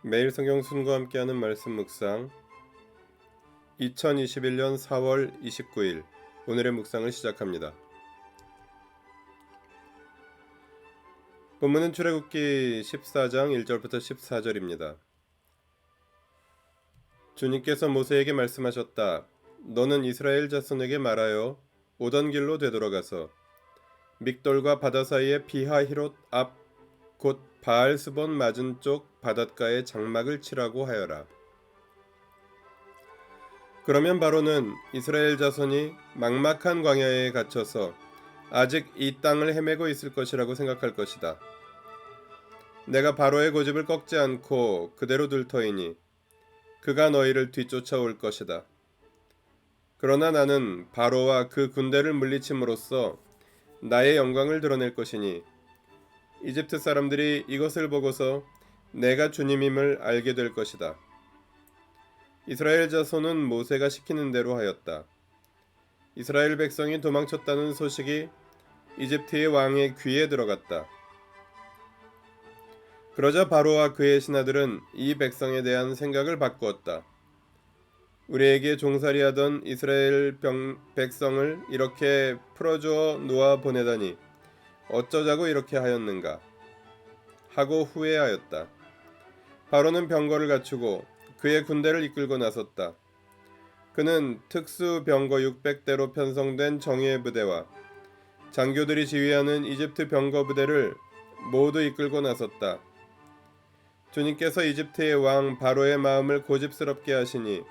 매일 성경 순과 함께하는 말씀 묵상 2021년 4월 29일 오늘의 묵상을 시작합니다. 본문은 출애굽기 14장 1절부터 14절입니다. 주님께서 모세에게 말씀하셨다. 너는 이스라엘 자손에게 말하여 오던 길로 되돌아가서 믹돌과 바다 사이의 비하히롯 앞 곧 바알스본 맞은 쪽 바닷가에 장막을 치라고 하여라. 그러면 바로는 이스라엘 자손이 막막한 광야에 갇혀서 아직 이 땅을 헤매고 있을 것이라고 생각할 것이다. 내가 바로의 고집을 꺾지 않고 그대로 둘 터이니 그가 너희를 뒤쫓아올 것이다. 그러나 나는 바로와 그 군대를 물리침으로써 나의 영광을 드러낼 것이니 이집트 사람들이 이것을 보고서 내가 주님임을 알게 될 것이다. 이스라엘 자손은 모세가 시키는 대로 하였다. 이스라엘 백성이 도망쳤다는 소식이 이집트의 왕의 귀에 들어갔다. 그러자 바로와 그의 신하들은 이 백성에 대한 생각을 바꾸었다. 우리에게 종살이하던 이스라엘 백성을 이렇게 풀어주어 놓아 보내다니 어쩌자고 이렇게 하였는가 하고 후회하였다. 바로는 병거를 갖추고 그의 군대를 이끌고 나섰다. 그는 특수 병거 600대로 편성된 정예 부대와 장교들이 지휘하는 이집트 병거 부대를 모두 이끌고 나섰다. 주님께서 이집트의 왕 바로의 마음을 고집스럽게 하시니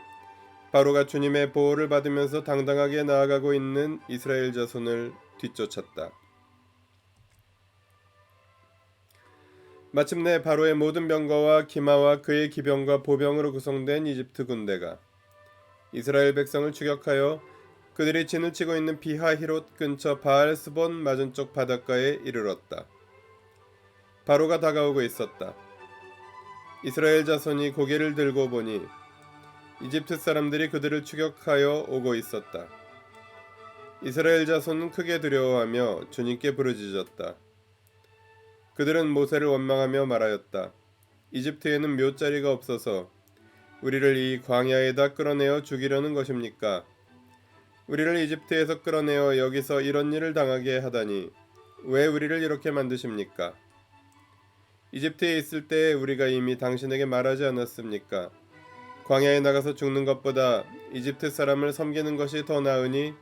바로가 주님의 보호를 받으면서 당당하게 나아가고 있는 이스라엘 자손을 뒤쫓았다. 마침내 바로의 모든 병거와 기마와 그의 기병과 보병으로 구성된 이집트 군대가 이스라엘 백성을 추격하여 그들이 진을 치고 있는 비하히롯 근처 바알스본 맞은쪽 바닷가에 이르렀다. 바로가 다가오고 있었다. 이스라엘 자손이 고개를 들고 보니 이집트 사람들이 그들을 추격하여 오고 있었다. 이스라엘 자손은 크게 두려워하며 주님께 부르짖었다. 그들은 모세를 원망하며 말하였다. 이집트에는 묘자리가 없어서 우리를 이 광야에다 끌어내어 죽이려는 것입니까? 우리를 이집트에서 끌어내어 여기서 이런 일을 당하게 하다니 왜 우리를 이렇게 만드십니까? 이집트에 있을 때 우리가 이미 당신에게 말하지 않았습니까? 광야에 나가서 죽는 것보다 이집트 사람을 섬기는 것이 더 나으니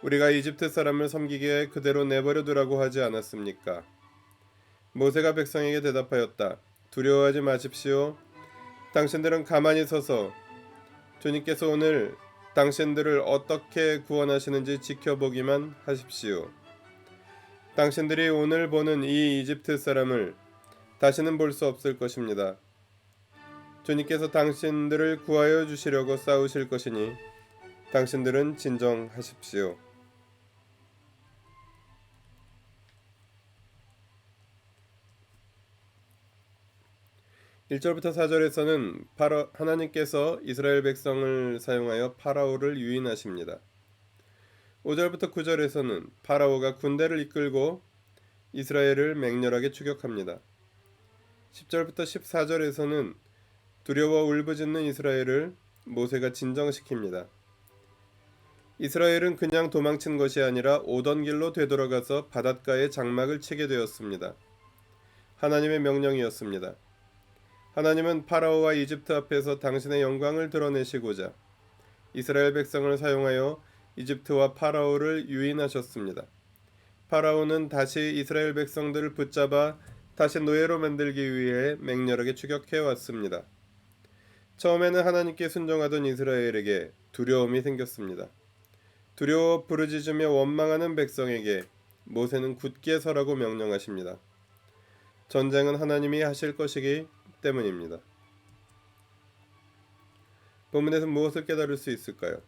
우리가 이집트 사람을 섬기기에 그대로 내버려 두라고 하지 않았습니까? 모세가 백성에게 대답하였다. 두려워하지 마십시오. 당신들은 가만히 서서 주님께서 오늘 당신들을 어떻게 구원하시는지 지켜보기만 하십시오. 당신들이 오늘 보는 이 이집트 사람을 다시는 볼 수 없을 것입니다. 주님께서 당신들을 구하여 주시려고 싸우실 것이니 당신들은 진정하십시오. 1절부터 4절에서는 하나님께서 이스라엘 백성을 사용하여 파라오를 유인하십니다. 5절부터 9절에서는 파라오가 군대를 이끌고 이스라엘을 맹렬하게 추격합니다. 10절부터 14절에서는 두려워 울부짖는 이스라엘을 모세가 진정시킵니다. 이스라엘은 그냥 도망친 것이 아니라 오던 길로 되돌아가서 바닷가에 장막을 치게 되었습니다. 하나님의 명령이었습니다. 하나님은 파라오와 이집트 앞에서 당신의 영광을 드러내시고자 이스라엘 백성을 사용하여 이집트와 파라오를 유인하셨습니다. 파라오는 다시 이스라엘 백성들을 붙잡아 다시 노예로 만들기 위해 맹렬하게 추격해 왔습니다. 처음에는 하나님께 순종하던 이스라엘에게 두려움이 생겼습니다. 두려워 부르짖으며 원망하는 백성에게 모세는 굳게 서라고 명령하십니다. 전쟁은 하나님이 하실 것이기 때문입니다. 본문에서 무엇을 깨달을 수 있을까요?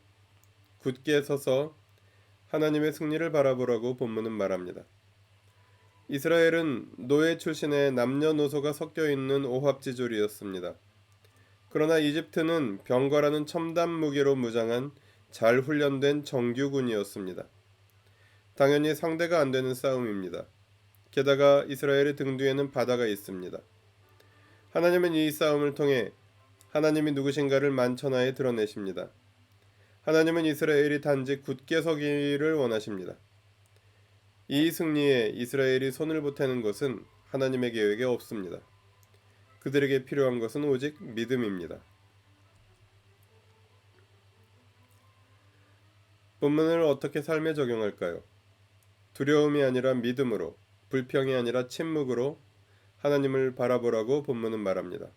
굳게 서서 하나님의 승리를 바라보라고 본문은 말합니다. 이스라엘은 노예 출신의 남녀노소가 섞여 있는 오합지졸이었습니다. 그러나 이집트는 병거라는 첨단 무기로 무장한 잘 훈련된 정규군이었습니다. 당연히 상대가 안 되는 싸움입니다. 게다가 이스라엘의 등 뒤에는 바다가 있습니다. 하나님은 이 싸움을 통해 하나님이 누구신가를 만천하에 드러내십니다. 하나님은 이스라엘이 단지 굳게 서기를 원하십니다. 이 승리에 이스라엘이 손을 보태는 것은 하나님의 계획에 없습니다. 그들에게 필요한 것은 오직 믿음입니다. 본문을 어떻게 삶에 적용할까요? 두려움이 아니라 믿음으로, 불평이 아니라 침묵으로 하나님을 바라보라고 본문은 말합니다.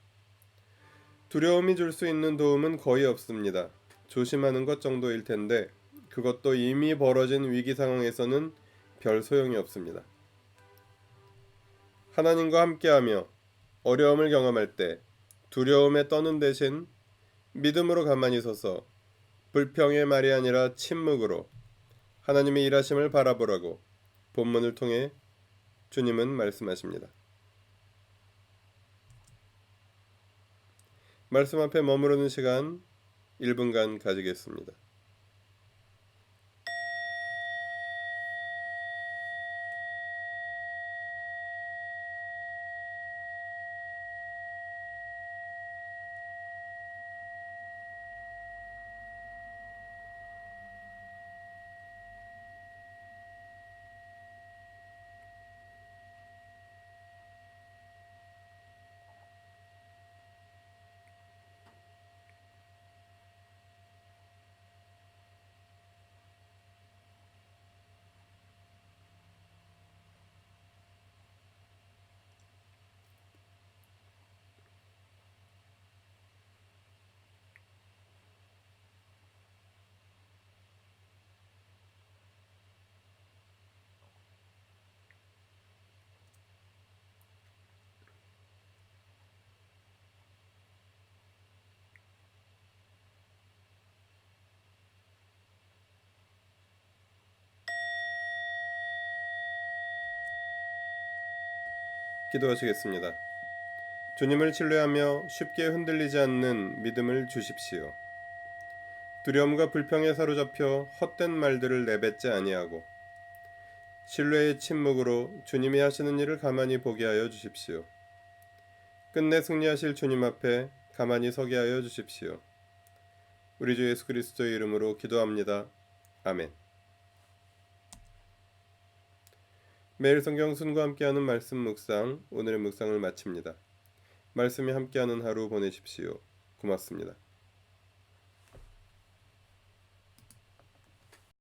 두려움이 줄 수 있는 도움은 거의 없습니다. 조심하는 것 정도일 텐데 그것도 이미 벌어진 위기 상황에서는 별 소용이 없습니다. 하나님과 함께하며 어려움을 경험할 때 두려움에 떠는 대신 믿음으로 가만히 서서 불평의 말이 아니라 침묵으로 하나님의 일하심을 바라보라고 본문을 통해 주님은 말씀하십니다. 말씀 앞에 머무르는 시간 1분간 가지겠습니다. 기도하시겠습니다. 주님을 신뢰하며 쉽게 흔들리지 않는 믿음을 주십시오. 두려움과 불평에 사로잡혀 헛된 말들을 내뱉지 아니하고 신뢰의 침묵으로 주님이 하시는 일을 가만히 보게 하여 주십시오. 끝내 승리하실 주님 앞에 가만히 서게 하여 주십시오. 우리 주 예수 그리스도의 이름으로 기도합니다. 아멘. 매일 성경 순과 함께하는 말씀 묵상, 오늘의 묵상을 마칩니다. 말씀이 함께하는 하루 보내십시오. 고맙습니다.